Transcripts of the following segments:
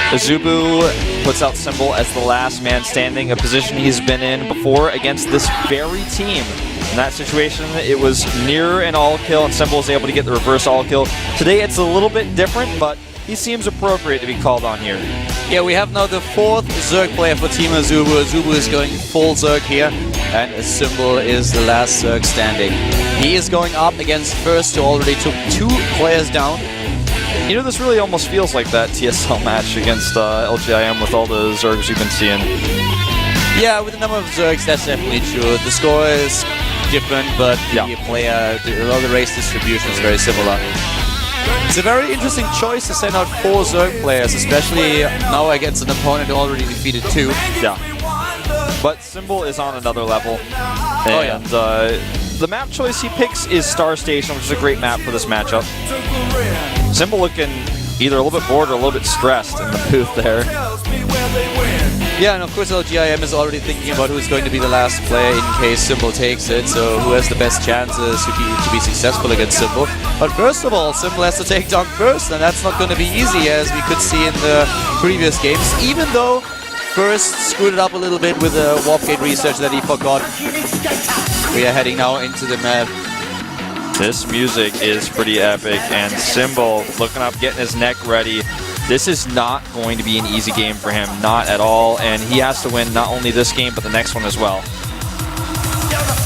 AZUBU puts out Symbol as the last man standing, a position he's been in before against this very team. In that situation, it was near an all-kill, and Symbol was able to get the reverse all-kill. Today, it's a little bit different, but he seems appropriate to be called on here. Yeah, we have now the 4th Zerg player for Team AZUBU. AZUBU is going full Zerg here, and Symbol is the last Zerg standing. He is going up against First, who already took 2 players down. You know, this really almost feels like that TSL match against LGIM with all the Zergs we've been seeing. Yeah, with the number of Zergs, that's definitely true. The score is different, but the race distribution is very similar. It's a very interesting choice to send out 4 Zerg players, especially now against an opponent who already defeated 2. Yeah. But Symbol is on another level. And the map choice he picks is Star Station, which is a great map for this matchup. Symbol looking either a little bit bored or a little bit stressed in the booth there. Yeah, and of course LGIM is already thinking about who's going to be the last player in case Symbol takes it, so who has the best chances to be successful against Symbol. But first of all, Symbol has to take down First, and that's not going to be easy, as we could see in the previous games, even though First screwed it up a little bit with the warp gate research that he forgot. We are heading now into the map. This music is pretty epic, and Symbol looking up, getting his neck ready. This is not going to be an easy game for him, not at all, and he has to win not only this game, but the next one as well.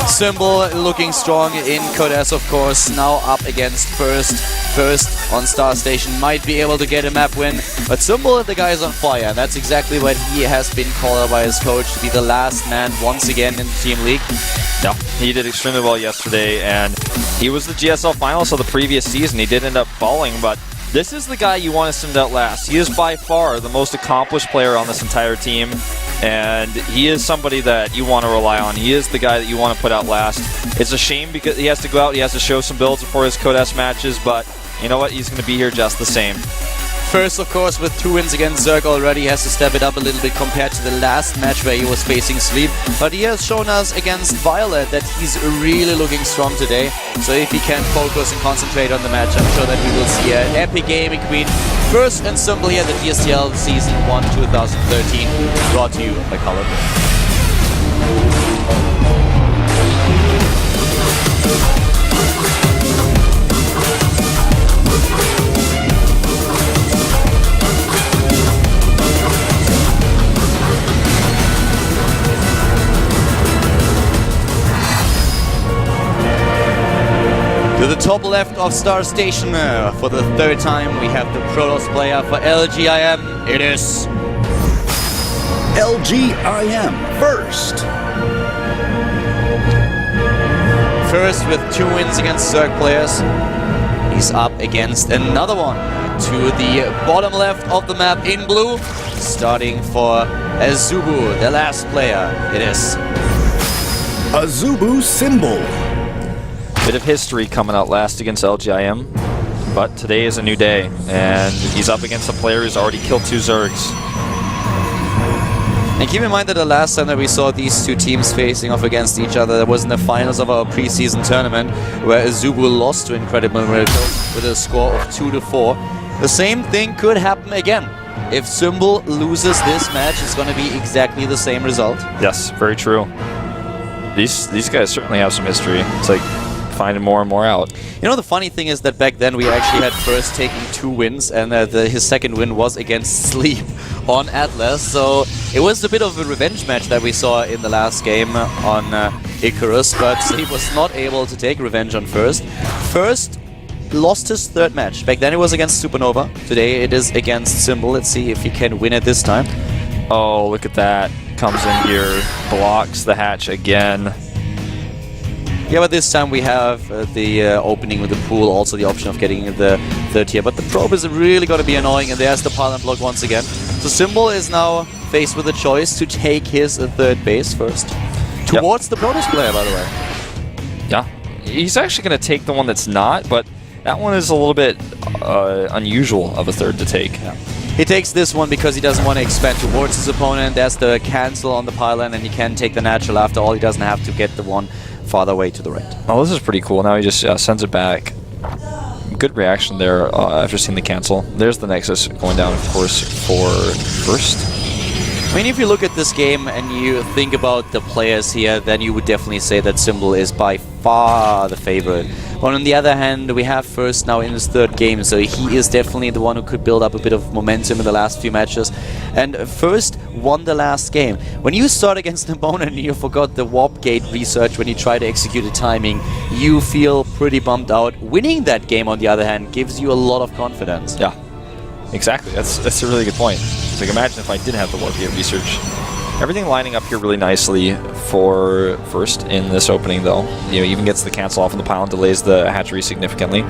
Symbol looking strong in Codes, of course, now up against First. First on Star Station might be able to get a map win, but Symbol, the guy is on fire, and that's exactly what he has been called out by his coach, to be the last man once again in the Team League. Yeah, he did extremely well yesterday, and he was the GSL finalist of the previous season. He did end up falling, but this is the guy you want to send out last. He is by far the most accomplished player on this entire team, and he is somebody that you want to rely on. He is the guy that you want to put out last. It's a shame because he has to go out, he has to show some builds before his Codes matches, but you know what? He's going to be here just the same. First, of course, with 2 wins against Zerg already, he has to step it up a little bit compared to the last match where he was facing Sleep. But he has shown us against Violet that he's really looking strong today. So if he can focus and concentrate on the match, I'm sure that we will see an epic game between First and Symbol here at the GSTL Season 1 2013, brought to you by Color. To the top left of Star Station, for the 3rd time, we have the Protoss player for LGIM. It is LGIM First. First with 2 wins against Zerg players. He's up against another one. To the bottom left of the map in blue, starting for AZUBU, the last player. It is AZUBU Symbol. Bit of history coming out last against LGIM, but today is a new day, and he's up against a player who's already killed 2 Zergs. And keep in mind that the last time that we saw these 2 teams facing off against each other, that was in the finals of our preseason tournament, where AZUBU lost to Incredible Miracle with a score of 2-4. The same thing could happen again. If Symbol loses this match, it's going to be exactly the same result. Yes, very true. These guys certainly have some history. It's like finding more and more out. You know, the funny thing is that back then we actually had First taking 2 wins, and his second win was against Sleep on Atlas. So it was a bit of a revenge match that we saw in the last game on Icarus, but Sleep was not able to take revenge on First. First lost his 3rd match. Back then it was against Supernova. Today it is against Symbol. Let's see if he can win it this time. Oh, look at that. Comes in here, blocks the hatch again. Yeah, but this time we have the opening with the pool, also the option of getting the 3rd tier. But the probe is really going to be annoying, and there's the pylon block once again. So Symbol is now faced with a choice to take his 3rd base first. Towards the Protoss player, by the way. Yeah, he's actually going to take the one that's not, but that one is a little bit unusual of a 3rd to take. Yeah. He takes this one because he doesn't want to expand towards his opponent. There's the cancel on the pylon, and he can take the natural after all. He doesn't have to get the one farther away to the right. Oh, this is pretty cool. Now he just sends it back. good reaction there after seeing the cancel. There's the Nexus going down, of course, for first. I mean, if you look at this game and you think about the players here, then you would definitely say that Symbol is by far the favorite. But on the other hand, we have First now in his third game, so he is definitely the one who could build up a bit of momentum in the last few matches. And First won the last game. When you start against an opponent and you forgot the warp gate research when you try to execute a timing, you feel pretty bummed out. Winning that game, on the other hand, gives you a lot of confidence. Yeah, exactly. That's a really good point. It's like, imagine if I didn't have the warp gate research. Everything lining up here really nicely for First in this opening, though. You know, even gets the cancel off on the pylon, delays the hatchery significantly.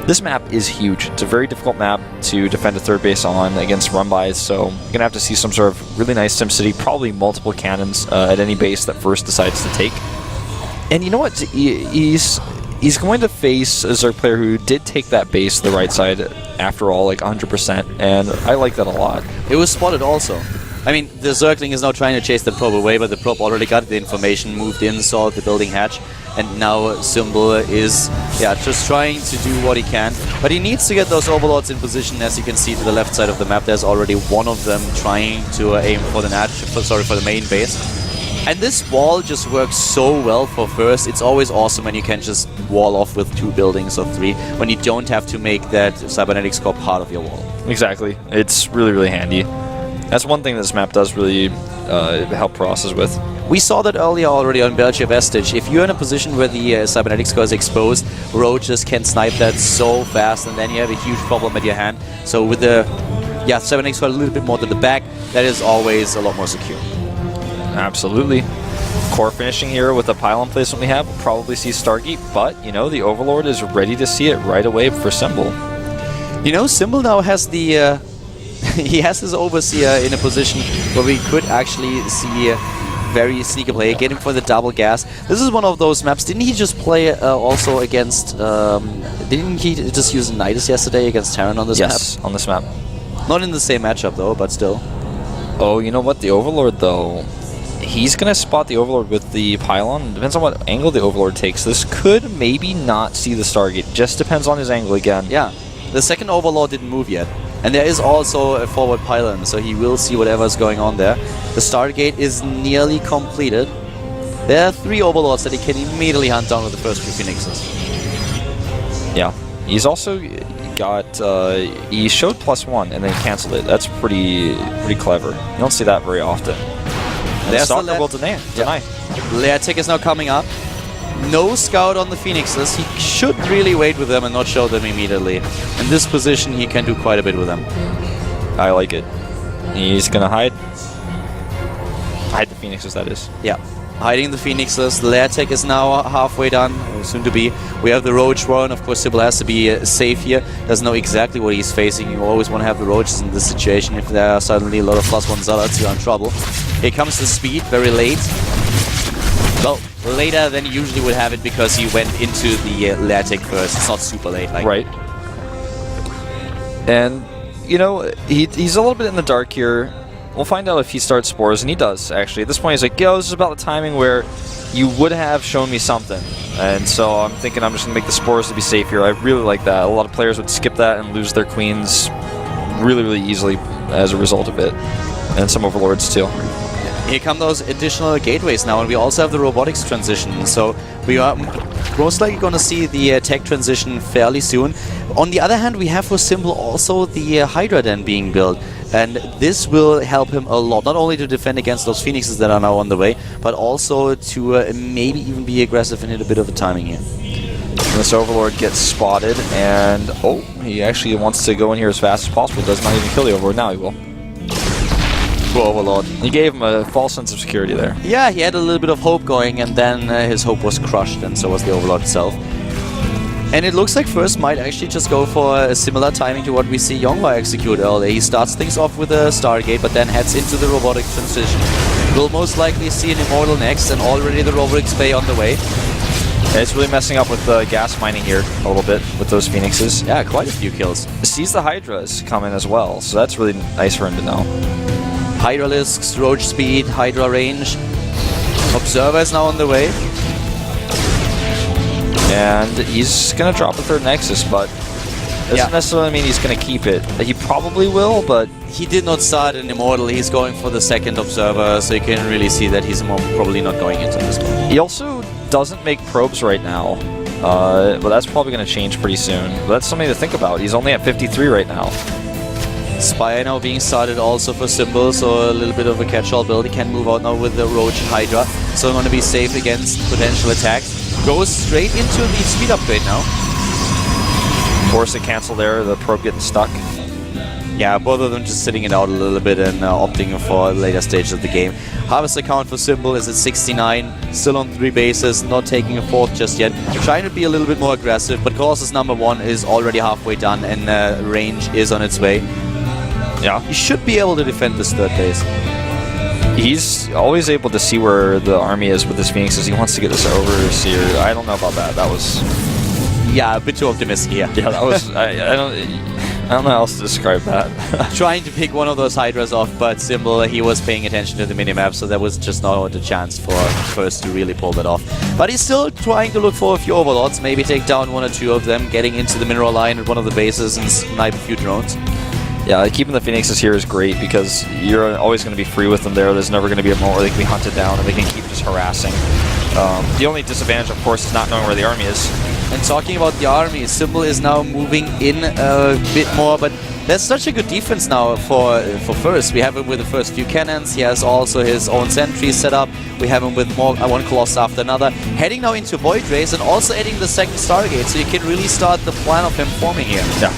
This map is huge. It's a very difficult map to defend a third base on against run-bys, so you're going to have to see some sort of really nice SimCity, probably multiple cannons at any base that First decides to take. And you know what? He's going to face a Zerg player who did take that base to the right side after all, like 100%, and I like that a lot. It was spotted also. I mean, the Zergling is now trying to chase the probe away, but the probe already got the information, moved in, saw the building hatch, and now Symbol is, just trying to do what he can. But he needs to get those overlords in position. As you can see to the left side of the map, there's already one of them trying to aim for the for the main base. And this wall just works so well for First. It's always awesome when you can just wall off with 2 buildings or 3, when you don't have to make that cybernetics core part of your wall. Exactly. It's really, really handy. That's one thing this map does really help process with. We saw that earlier already on Belgium Vestige. If you're in a position where the cybernetics core is exposed, roaches can snipe that so fast, and then you have a huge problem at your hand. So with the cybernetics core a little bit more to the back, that is always a lot more secure. Absolutely. Core finishing here with the pylon placement we have. We'll probably see Stargate, but, you know, the Overlord is ready to see it right away for Symbol. You know, Symbol now has the... he has his Overseer in a position where we could actually see very sneaky play, get him for the double gas. This is one of those maps. Didn't he just play also against... didn't he just use Nidus yesterday against Terran on this map? Yes, on this map. Not in the same matchup, though, but still. Oh, you know what? The Overlord, though... He's going to spot the Overlord with the pylon. Depends on what angle the Overlord takes. This could maybe not see the Stargate. Just depends on his angle again. Yeah. The second Overlord didn't move yet. And there is also a forward pylon, so he will see whatever's going on there. The Stargate is nearly completed. There are 3 Overlords that he can immediately hunt down with the first 2 Phoenixes. Yeah. He's also got... he showed +1 and then canceled it. That's pretty clever. You don't see that very often. There's the Stalker will deny. Leatic is now coming up. No scout on the Phoenixes. He should really wait with them and not show them immediately. In this position, he can do quite a bit with them. I like it. He's gonna hide. Hide the Phoenixes, that is. Yeah. Hiding the Phoenixes. The Leatic is now halfway done, soon to be. We have the Roach Warren. Of course, Symbol has to be safe here. Doesn't know exactly what he's facing. You always want to have the Roaches in this situation. If there are suddenly a lot of +1 Zalats, you're in trouble. Here comes the speed, very late. Well, later than you usually would have it because he went into the Leatic first. It's not super late. Like right. And, you know, he's a little bit in the dark here. We'll find out if he starts Spores, and he does, actually. At this point, he's like, yo, this is about the timing where you would have shown me something. And so I'm thinking I'm just going to make the Spores to be safe here. I really like that. A lot of players would skip that and lose their Queens really, really easily as a result of it. And some Overlords, too. Here come those additional gateways now, and we also have the robotics transition. So we are most likely going to see the tech transition fairly soon. On the other hand, we have for Symbol also the Hydra Den being built. And this will help him a lot, not only to defend against those Phoenixes that are now on the way, but also to maybe even be aggressive and hit a bit of a timing here. This Overlord gets spotted, and oh, he actually wants to go in here as fast as possible. Does not even kill the Overlord. Now he will. Poor Overlord. He gave him a false sense of security there. Yeah, he had a little bit of hope going, and then his hope was crushed, and so was the Overlord itself. And it looks like First might actually just go for a similar timing to what we see Yonghwa execute earlier. He starts things off with a Stargate, but then heads into the robotic transition. We'll most likely see an Immortal next, and already the Robotics Bay on the way. It's really messing up with the gas mining here a little bit with those Phoenixes. Yeah, quite a few kills. Sees the Hydras coming as well, so that's really nice for him to know. Hydralisks, Roach Speed, Hydra Range. Observer is now on the way. And he's going to drop a third Nexus, but Doesn't necessarily mean he's going to keep it. He probably will, but... He did not start an Immortal. He's going for the second Observer, so you can really see that he's probably not going into this one. He also doesn't make probes right now, but that's probably going to change pretty soon. But that's something to think about. He's only at 53 right now. Spire now being started also for Symbol, so a little bit of a catch-all build. He can move out now with the Roach and Hydra, so going to be safe against potential attacks. Goes straight into the speed upgrade now. Force it cancel there, the probe getting stuck. Yeah, both of them just sitting it out a little bit and opting for later stages of the game. Harvester count for Symbol is at 69, still on 3 bases, not taking a 4th just yet. Trying to be a little bit more aggressive, but Colossus number 1 is already halfway done and range is on its way. Yeah. He should be able to defend this 3rd base. He's always able to see where the army is with his Phoenixes. He wants to get this Overseer. I don't know about that. That was... Yeah, a bit too optimistic here. Yeah, that was... I don't know how else to describe that. Trying to pick one of those Hydras off, but Symbol, he was paying attention to the minimap, so there was just not a chance for First to really pull that off. But he's still trying to look for a few Overlords, maybe take down 1 or 2 of them, getting into the mineral line at one of the bases and snipe a few drones. Yeah, keeping the Phoenixes here is great because you're always going to be free with them there. There's never going to be a moment where they can be hunted down and they can keep just harassing. The only disadvantage, of course, is not knowing where the army is. And talking about the army, Symbol is now moving in a bit more, but there's such a good defense now for First. We have him with the first few cannons. He has also his own sentries set up. We have him with more one Colossus after another. Heading now into Void Rays and also adding the second Stargate, so you can really start the plan of him forming here. Yeah.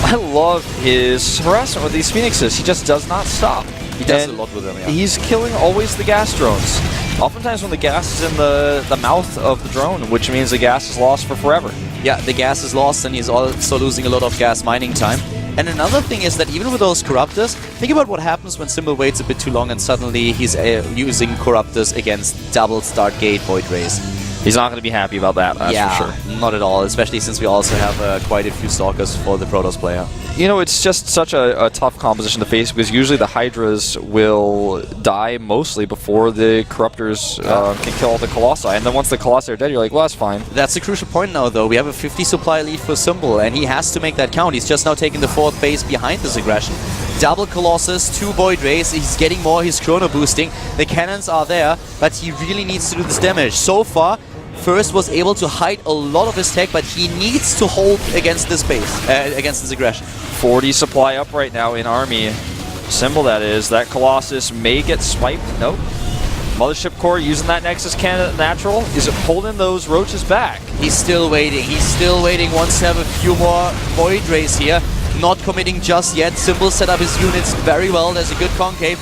I love his harassment with these Phoenixes. He just does not stop. He does a lot with them, yeah. He's killing always the gas drones. Oftentimes when the gas is in the mouth of the drone, which means the gas is lost for forever. Yeah, the gas is lost and he's also losing a lot of gas mining time. And another thing is that even with those Corruptors, think about what happens when Symbol waits a bit too long and suddenly he's using Corruptors against double Stargate Void Rays. He's not going to be happy about that, that's for sure. Not at all, especially since we also have quite a few Stalkers for the Protoss player. You know, it's just such a tough composition to face because usually the Hydras will die mostly before the Corruptors can kill all the Colossi. And then once the Colossi are dead, you're like, well, that's fine. That's a crucial point now, though. We have a 50 supply lead for Symbol, and he has to make that count. He's just now taking the 4th base behind this aggression. Double Colossus, 2 Void Rays, he's getting more, he's chrono boosting. The cannons are there, but he really needs to do this damage. So far, First was able to hide a lot of his tech, but he needs to hold against this base, against this aggression. 40 supply up right now in army. Symbol, that is. That Colossus may get swiped. Nope. Mothership Core using that Nexus Cannon natural. Is it holding those roaches back? He's still waiting. He's still waiting. Wants to have a few more Void Rays here. Not committing just yet. Symbol set up his units very well. There's a good concave.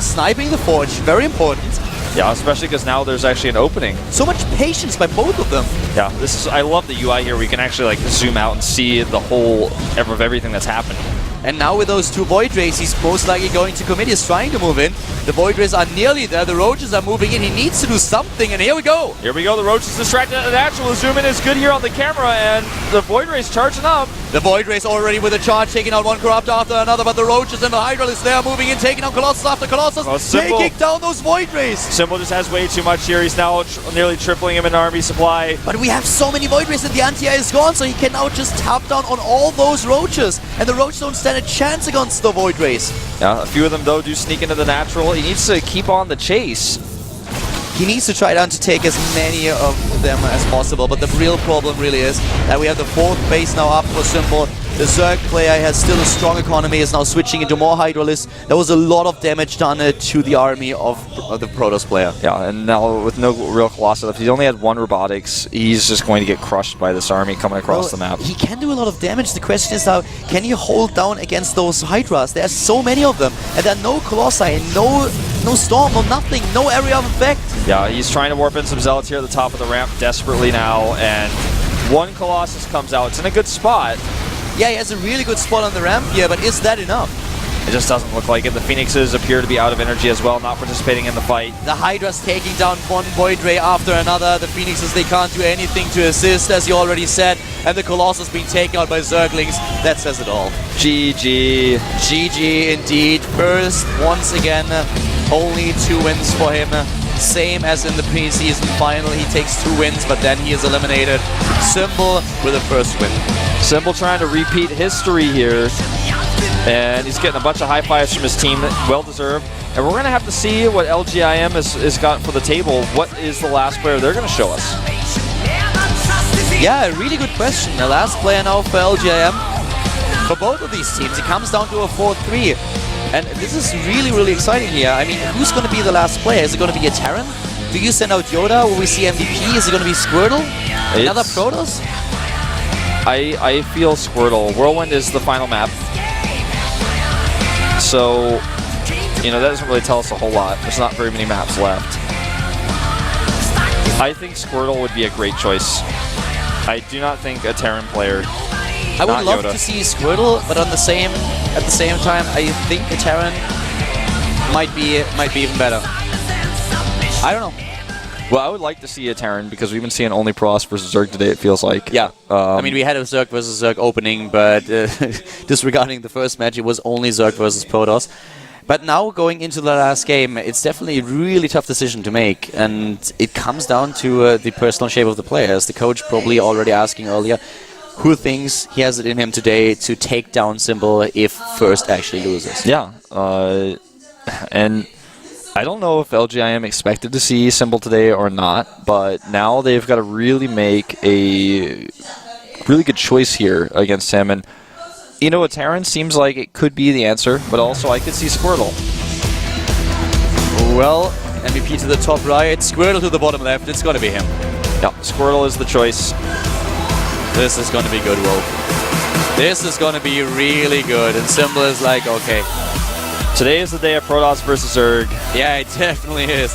Sniping the Forge. Very important. Yeah, especially because now there's actually an opening. So much patience by both of them. Yeah, this is. I love the UI here where you can actually like zoom out and see the whole of everything that's happening. And now with those 2 Void Rays, he's most likely going to commit. He's trying to move in. The Void Rays are nearly there. The Roaches are moving in. He needs to do something, and here we go. Here we go. The Roaches distracted at the natural. The zoom in is good here on the camera, and the Void Rays charging up. The Void Rays already with a charge, taking out one Corrupt after another, but the Roaches and the Hydralisk there moving in, taking out Colossus after Colossus, taking down those Void Rays. Symbol just has way too much here. He's now nearly tripling him in army supply. But we have so many Void Rays that the anti-air is gone, so he can now just tap down on all those Roaches, and the Roaches don't stand a chance against the Void Rays. Yeah, a few of them, though, do sneak into the natural. He needs to keep on the chase. He needs to try down to take as many of them as possible, but the real problem really is that we have the 4th base now up for Symbol. The Zerg player has still a strong economy, is now switching into more Hydralisks. There was a lot of damage done to the army of the Protoss player. Yeah, and now with no real Colossus left, he only had 1 Robotics. He's just going to get crushed by this army coming across the map. He can do a lot of damage. The question is now, can he hold down against those Hydras? There are so many of them, and there are no Colossi, no Storm, no nothing, no area of effect. Yeah, he's trying to warp in some Zealots here at the top of the ramp desperately now, and 1 Colossus comes out. It's in a good spot. Yeah, he has a really good spot on the ramp here, but is that enough? It just doesn't look like it. The Phoenixes appear to be out of energy as well, not participating in the fight. The Hydra's taking down 1 Void Ray after another. The Phoenixes, they can't do anything to assist, as you already said. And the Colossus being taken out by Zerglings. That says it all. GG. GG indeed. First, once again, only 2 wins for him. same as in the preseason final. He takes 2 wins, but then he is eliminated. Symbol with a first win. Symbol trying to repeat history here. And he's getting a bunch of high fives from his team, well deserved. And we're going to have to see what LGIM has gotten for the table. What is the last player they're going to show us? Yeah, a really good question. The last player now for LGIM. For both of these teams, it comes down to a 4-3. And this is really, really exciting here. I mean, who's going to be the last player? Is it going to be a Terran? Do you send out Yoda? Will we see MVP? Is it going to be Squirtle? Another Protoss? I feel Squirtle. Whirlwind is the final map. So, you know, that doesn't really tell us a whole lot. There's not very many maps left. I think Squirtle would be a great choice. I do not think a Terran player. I would love to see Squirtle, but at the same time, I think a Terran might be even better. I don't know. Well, I would like to see a Terran because we've been seeing only Protoss versus Zerg today, it feels like. Yeah. I mean, we had a Zerg versus Zerg opening, but disregarding the first match, it was only Zerg versus Protoss. But now going into the last game, it's definitely a really tough decision to make, and it comes down to the personal shape of the players. The coach probably already asking earlier, who thinks he has it in him today to take down Symbol if first actually loses? Yeah, and I don't know if LGIM expected to see Symbol today or not, but now they've got to really make a really good choice here against him. And you know, a Terran seems like it could be the answer, but also I could see Squirtle. Well, MVP to the top right, Squirtle to the bottom left. It's going to be him. Yeah, Squirtle is the choice. This is going to be good, Wolf. This is going to be really good. And Symbol is like, okay. Today is the day of Protoss versus Zerg. Yeah, it definitely is.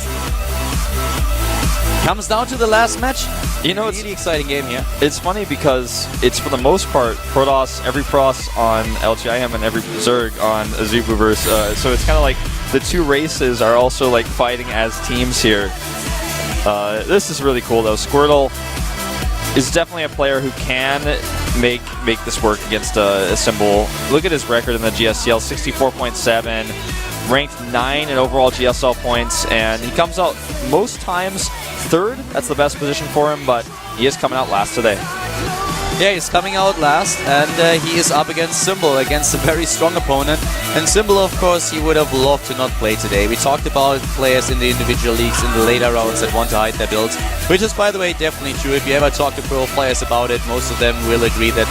Comes down to the last match. You know, it's a really exciting game here. It's funny because it's for the most part Protoss, every Protoss on LGIM and every Zerg on AZUBU verse. So it's kind of like the two races are also like fighting as teams here. This is really cool though. Squirtle is definitely a player who can make this work against a Symbol. Look at his record in the GSTL, 64.7, ranked 9 in overall GSL points, and he comes out most times third. That's the best position for him, but he is coming out last today. Yeah, he's coming out last, and he is up against Symbol, against a very strong opponent. And Symbol, of course, he would have loved to not play today. We talked about players in the individual leagues in the later rounds that want to hide their builds, which is, by the way, definitely true. If you ever talk to pro players about it, most of them will agree that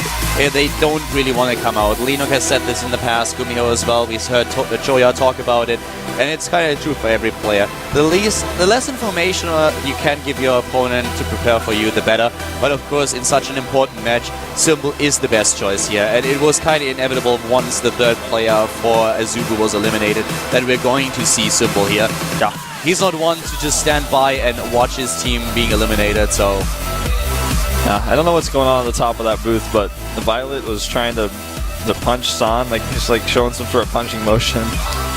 they don't really want to come out. Linok has said this in the past, Gumiho as well. We've heard Choya talk about it, and it's kind of true for every player. The less information you can give your opponent to prepare for you, the better. But of course, in such an important match, Symbol is the best choice here, and it was kind of inevitable once the third player for AZUBU was eliminated that we're going to see Symbol here. Yeah, he's not one to just stand by and watch his team being eliminated, so... Yeah, I don't know what's going on at the top of that booth, but the Violet was trying to punch San, like just like showing some sort of punching motion.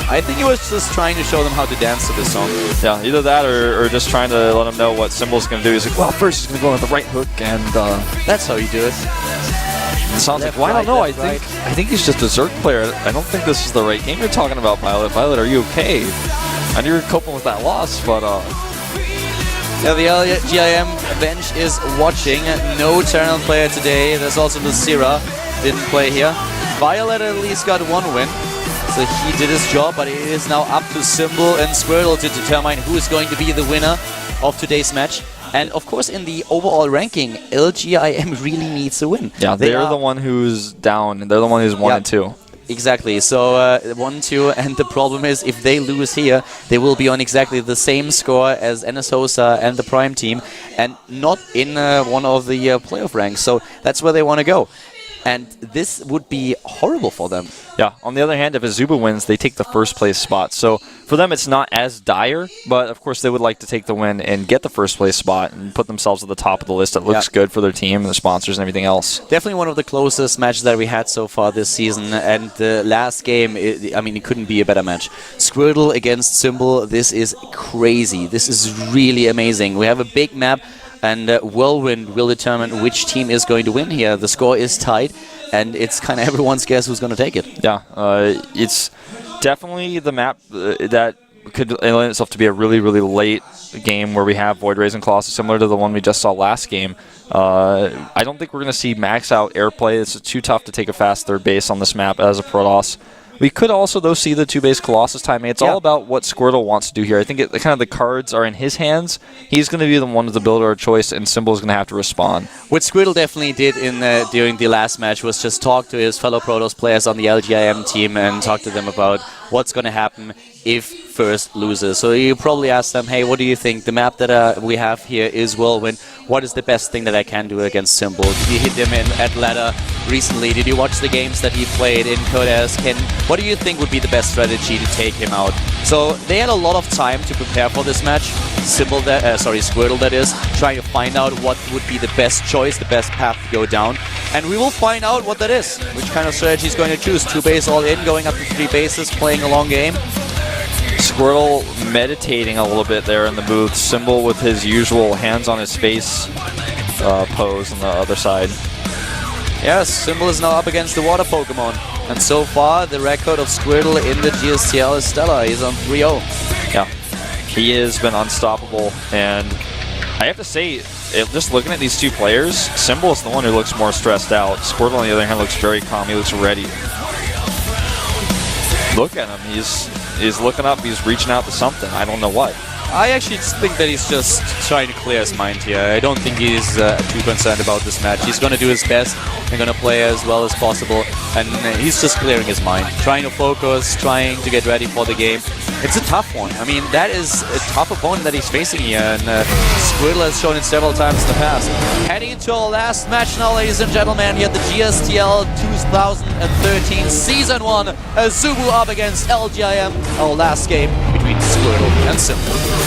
I think he was just trying to show them how to dance to this song. Yeah, either that or just trying to let them know what Symbol's going to do. He's like, well, first he's going to go with the right hook, and that's how you do it. Sounds like, well, I don't know. I think he's just a Zerg player. I don't think this is the right game you're talking about, Violet. Violet, are you okay? I knew you were coping with that loss, but yeah, the LGIM bench is watching. No Terran player today. There's also Lucira. Didn't play here. Violet at least got one win. So he did his job, but it is now up to Symbol and Squirtle to determine who is going to be the winner of today's match. And of course, in the overall ranking, LGIM really needs a win. Yeah, they're the one who's down, and they're the one who's 1 and 2. Exactly. So 1, 2, and the problem is if they lose here, they will be on exactly the same score as NSOSA and the Prime team, and not in one of the playoff ranks. So that's where they want to go. And this would be horrible for them. Yeah, on the other hand, if AZUBU wins, they take the first place spot. So for them, it's not as dire, but of course they would like to take the win and get the first place spot and put themselves at the top of the list. That looks good for their team and their sponsors and everything else. Definitely one of the closest matches that we had so far this season. And the last game, I mean, it couldn't be a better match. Squirtle against Symbol, this is crazy. This is really amazing. We have a big map. And Whirlwind will determine which team is going to win here. The score is tied, and it's kind of everyone's guess who's going to take it. Yeah, it's definitely the map that could lend itself to be a really, really late game where we have Void Raising Colossus, similar to the one we just saw last game. I don't think we're going to see max out airplay. It's too tough to take a fast third base on this map as a Protoss. We could also, though, see the 2-base Colossus timing. It's all about what Squirtle wants to do here. I think kind of the cards are in his hands. He's going to be the one with the builder of choice, and Symbol is going to have to respond. What Squirtle definitely did during the last match was just talk to his fellow Protoss players on the LGIM team and talk to them about what's going to happen if first loses. So you probably ask them, hey, what do you think? The map that we have here is Whirlwind. What is the best thing that I can do against Symbol? Did you hit him at ladder recently? Did you watch the games that he played in Codex? What do you think would be the best strategy to take him out? So they had a lot of time to prepare for this match. Squirtle that is, trying to find out what would be the best choice, the best path to go down. And we will find out what that is. Which kind of strategy he's going to choose. 2-base all in, going up to 3 bases, playing a long game. Squirtle meditating a little bit there in the booth. Symbol with his usual hands on his face pose on the other side. Yes, Symbol is now up against the water Pokemon. And so far, the record of Squirtle in the GSTL is stellar. He's on 3-0. Yeah, he has been unstoppable. And I have to say, just looking at these two players, Symbol is the one who looks more stressed out. Squirtle, on the other hand, looks very calm. He looks ready. Look at him. He's looking up. He's reaching out to something. I don't know what. I actually think that he's just trying to clear his mind here. I don't think he's too concerned about this match. He's going to do his best and going to play as well as possible. And he's just clearing his mind, trying to focus, trying to get ready for the game. It's a tough one. I mean, that is a tough opponent that he's facing here. And Squirtle has shown it several times in the past. Heading into our last match now, ladies and gentlemen, here at the GSTL 2013 Season 1. AZUBU up against LGIM. Our last game between Squirtle and Symbol.